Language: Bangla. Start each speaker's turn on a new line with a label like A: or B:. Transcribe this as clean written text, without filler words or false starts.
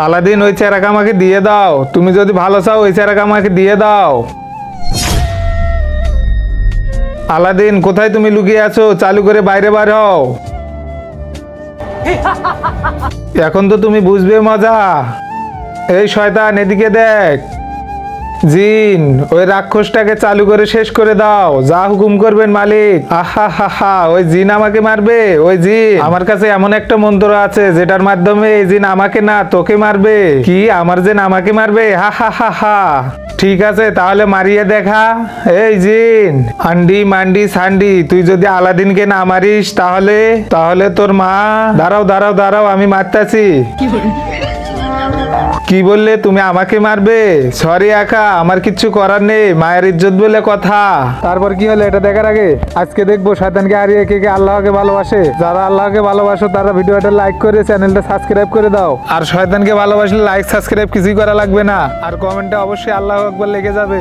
A: আলাদিন ওই চেরাক আমাকে দিয়ে দাও, তুমি যদি ভালো চাও ওই চেরাক আমাকে দিয়ে দাও। আলাদিন কোথায় তুমি লুকিয়ে আছো, চালু করে বাইরে বার হও। এখন তো তুমি বুঝবে মজা। এই শয়তান এদিকে দেখ। জিন ওই রাক্ষসটাকে চালু করে শেষ করে দাও, যা হুকুম করবেন মালিক। আহা হা হা, ওই জিন আমাকে মারবে। ওই জিন, আমার কাছে এমন একটা মন্ত্র আছে যেটার মাধ্যমে এই জিন আমাকে না তোকে মারবে। কি, আমার জিন আমাকে মারবে? হা হা হা হা। ঠিক আছে তাহলে মারিয়ে দেখা। এই জিন আন্ডি মান্ডি সান্ডি, তুই যদি আলাদিনকে না মারিস তাহলে তাহলে তোর মা। দাঁড়াও দাঁড়াও দাঁড়াও, আমি মারতাছি। কি বললে, তুমি আমাকে মারবে? সরি একা, আমার কিচ্ছু করার নেই, মায়ের ইজ্জত বলে কথা। তারপর কি হলো এটা দেখার আগে আজকে দেখবো শয়তানকে হারিয়ে কে কে আল্লাহকে ভালোবাসে। যারা আল্লাহকে ভালোবাসো তারা ভিডিওটা লাইক করে চ্যানেলটা সাবস্ক্রাইব করে দাও। আর শয়তানকে ভালোবাসলে লাইক সাবস্ক্রাইব কিছুই করা লাগবে না, আর কমেন্টে অবশ্যই আল্লাহু আকবার লেগে যাবে।